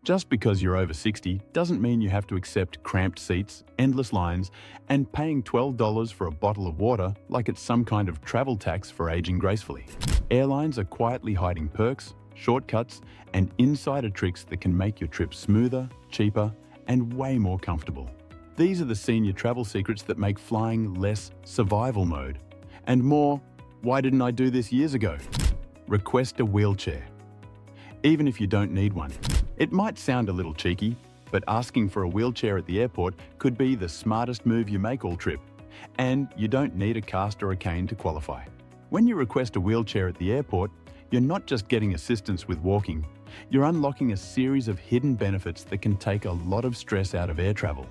Just because you're over 60 doesn't mean you have to accept cramped seats, endless lines, and paying $12 for a bottle of water like it's some kind of travel tax for aging gracefully. Airlines are quietly hiding perks, shortcuts, and insider tricks that can make your trip smoother, cheaper, and way more comfortable. These are the senior travel secrets that make flying less survival mode and more, why didn't I do this years ago? Request a wheelchair. Even if you don't need one. It might sound a little cheeky, but asking for a wheelchair at the airport could be the smartest move you make all trip. And you don't need a cast or a cane to qualify. When you request a wheelchair at the airport, you're not just getting assistance with walking, you're unlocking a series of hidden benefits that can take a lot of stress out of air travel.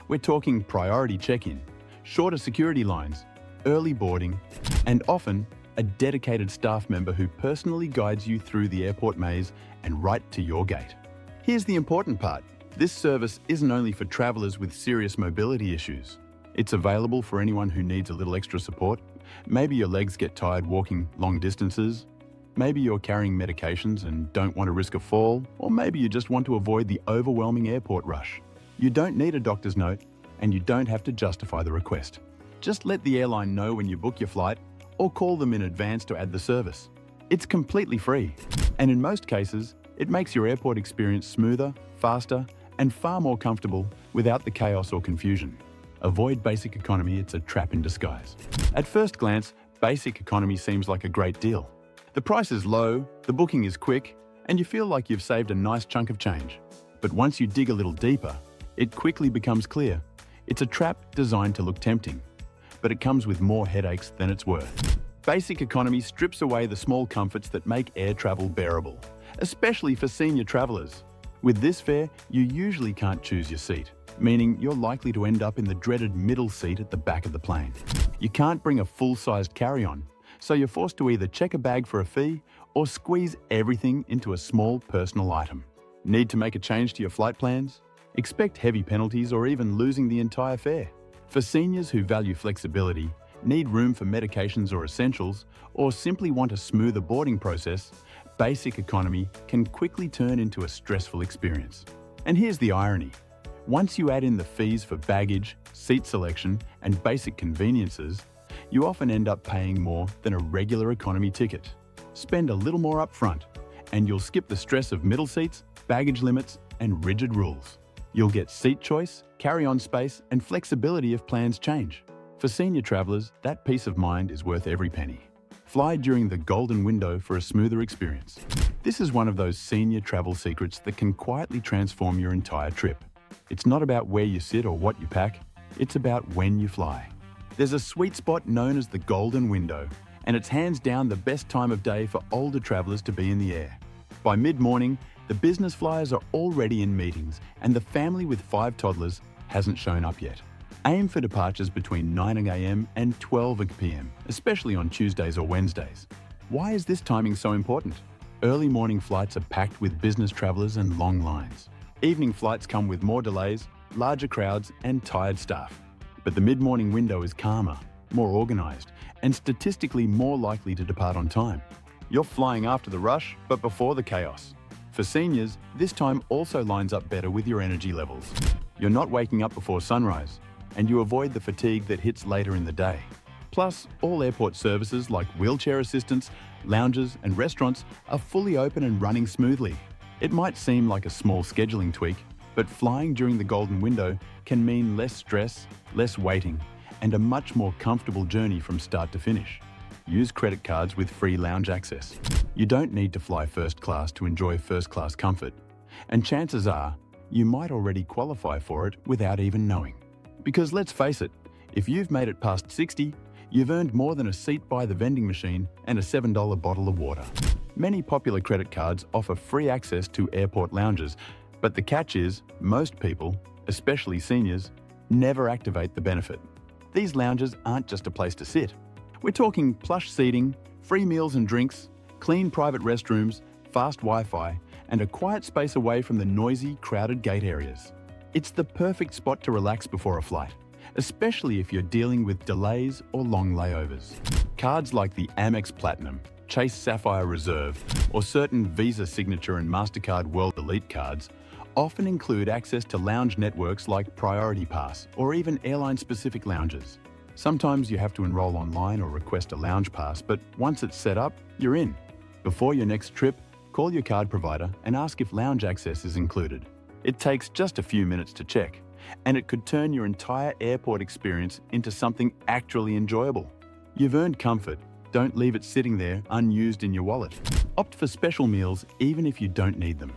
We're talking priority check-in, shorter security lines, early boarding, and often a dedicated staff member who personally guides you through the airport maze and right to your gate. Here's the important part. This service isn't only for travelers with serious mobility issues. It's available for anyone who needs a little extra support. Maybe your legs get tired walking long distances. Maybe you're carrying medications and don't want to risk a fall. Or maybe you just want to avoid the overwhelming airport rush. You don't need a doctor's note, and you don't have to justify the request. Just let the airline know when you book your flight or call them in advance to add the service. It's completely free, and in most cases, it makes your airport experience smoother, faster, and far more comfortable without the chaos or confusion. Avoid basic economy, it's a trap in disguise. At first glance, basic economy seems like a great deal. The price is low, the booking is quick, and you feel like you've saved a nice chunk of change. But once you dig a little deeper, it quickly becomes clear. It's a trap designed to look tempting, but it comes with more headaches than it's worth. Basic economy strips away the small comforts that make air travel bearable, especially for senior travelers. With this fare, you usually can't choose your seat, meaning you're likely to end up in the dreaded middle seat at the back of the plane. You can't bring a full-sized carry-on, so you're forced to either check a bag for a fee or squeeze everything into a small personal item. Need to make a change to your flight plans? Expect heavy penalties or even losing the entire fare. For seniors who value flexibility, need room for medications or essentials, or simply want a smoother boarding process, basic economy can quickly turn into a stressful experience. And here's the irony. Once you add in the fees for baggage, seat selection, and basic conveniences, you often end up paying more than a regular economy ticket. Spend a little more up front, and you'll skip the stress of middle seats, baggage limits, and rigid rules. You'll get seat choice, carry-on space, and flexibility if plans change. For senior travelers, that peace of mind is worth every penny. Fly during the golden window for a smoother experience. This is one of those senior travel secrets that can quietly transform your entire trip. It's not about where you sit or what you pack, it's about when you fly. There's a sweet spot known as the golden window, and it's hands down the best time of day for older travelers to be in the air. By mid-morning, the business flyers are already in meetings, and the family with 5 toddlers hasn't shown up yet. Aim for departures between 9 a.m. and 12 p.m., especially on Tuesdays or Wednesdays. Why is this timing so important? Early morning flights are packed with business travelers and long lines. Evening flights come with more delays, larger crowds, and tired staff. But the mid-morning window is calmer, more organized, and statistically more likely to depart on time. You're flying after the rush, but before the chaos. For seniors, this time also lines up better with your energy levels. You're not waking up before sunrise, and you avoid the fatigue that hits later in the day. Plus, all airport services like wheelchair assistance, lounges, and restaurants are fully open and running smoothly. It might seem like a small scheduling tweak, but flying during the golden window can mean less stress, less waiting, and a much more comfortable journey from start to finish. Use credit cards with free lounge access. You don't need to fly first class to enjoy first class comfort, and chances are you might already qualify for it without even knowing. Because let's face it, if you've made it past 60, you've earned more than a seat by the vending machine and a $7 bottle of water. Many popular credit cards offer free access to airport lounges, but the catch is most people, especially seniors, never activate the benefit. These lounges aren't just a place to sit. We're talking plush seating, free meals and drinks, clean private restrooms, fast Wi-Fi, and a quiet space away from the noisy, crowded gate areas. It's the perfect spot to relax before a flight, especially if you're dealing with delays or long layovers. Cards like the Amex Platinum, Chase Sapphire Reserve, or certain Visa Signature and MasterCard World Elite cards often include access to lounge networks like Priority Pass or even airline-specific lounges. Sometimes you have to enroll online or request a lounge pass, but once it's set up, you're in. Before your next trip, call your card provider and ask if lounge access is included. It takes just a few minutes to check, and it could turn your entire airport experience into something actually enjoyable. You've earned comfort. Don't leave it sitting there unused in your wallet. Opt for special meals even if you don't need them.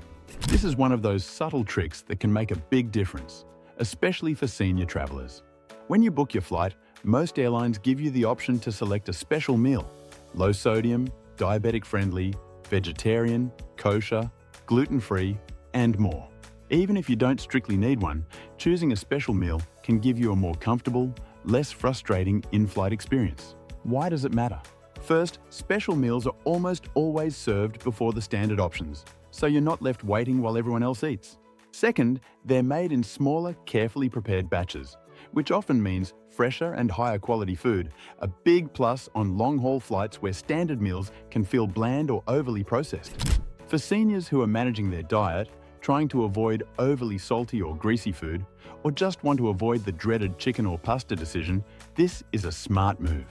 This is one of those subtle tricks that can make a big difference, especially for senior travelers. When you book your flight, most airlines give you the option to select a special meal: low sodium, diabetic friendly, vegetarian, kosher, gluten-free, and more. Even if you don't strictly need one, choosing a special meal can give you a more comfortable, less frustrating in-flight experience. Why does it matter? First, special meals are almost always served before the standard options, so you're not left waiting while everyone else eats. Second, they're made in smaller, carefully prepared batches, which often means fresher and higher quality food, a big plus on long-haul flights where standard meals can feel bland or overly processed. For seniors who are managing their diet, trying to avoid overly salty or greasy food, or just want to avoid the dreaded chicken or pasta decision, this is a smart move.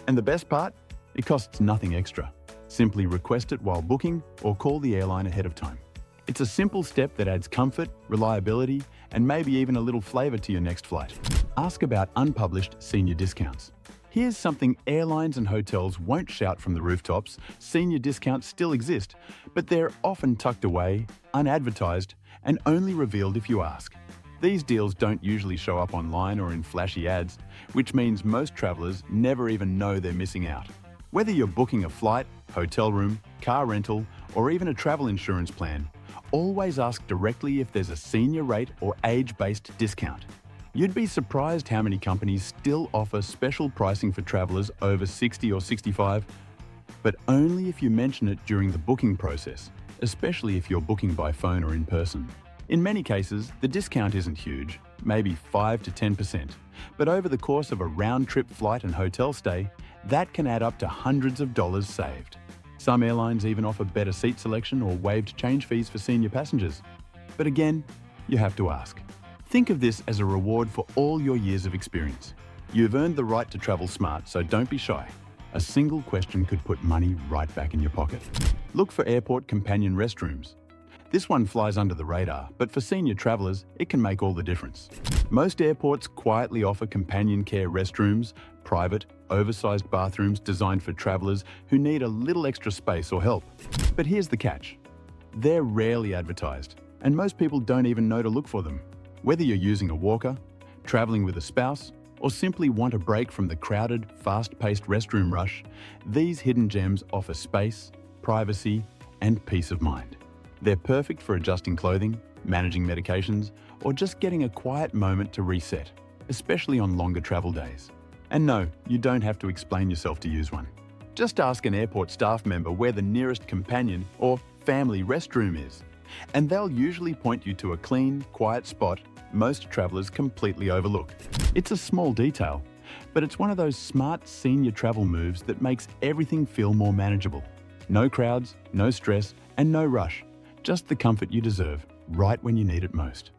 And the best part? It costs nothing extra. Simply request it while booking or call the airline ahead of time. It's a simple step that adds comfort, reliability, and maybe even a little flavor to your next flight. Ask about unpublished senior discounts. Here's something airlines and hotels won't shout from the rooftops: senior discounts still exist, but they're often tucked away, unadvertised, and only revealed if you ask. These deals don't usually show up online or in flashy ads, which means most travelers never even know they're missing out. Whether you're booking a flight, hotel room, car rental, or even a travel insurance plan, always ask directly if there's a senior rate or age-based discount. You'd be surprised how many companies still offer special pricing for travelers over 60 or 65, but only if you mention it during the booking process, especially if you're booking by phone or in person. In many cases, the discount isn't huge, maybe 5 to 10%, but over the course of a round-trip flight and hotel stay, that can add up to hundreds of dollars saved. Some airlines even offer better seat selection or waived change fees for senior passengers. But again, you have to ask. Think of this as a reward for all your years of experience. You've earned the right to travel smart, so don't be shy. A single question could put money right back in your pocket. Look for airport companion restrooms. This one flies under the radar, but for senior travelers, it can make all the difference. Most airports quietly offer companion care restrooms, private, oversized bathrooms designed for travelers who need a little extra space or help. But here's the catch. They're rarely advertised, and most people don't even know to look for them. Whether you're using a walker, traveling with a spouse, or simply want a break from the crowded, fast-paced restroom rush, these hidden gems offer space, privacy, and peace of mind. They're perfect for adjusting clothing, managing medications, or just getting a quiet moment to reset, especially on longer travel days. And no, you don't have to explain yourself to use one. Just ask an airport staff member where the nearest companion or family restroom is, and they'll usually point you to a clean, quiet spot most travelers completely overlook. It's a small detail, but it's one of those smart senior travel moves that makes everything feel more manageable. No crowds, no stress, and no rush. Just the comfort you deserve, right when you need it most.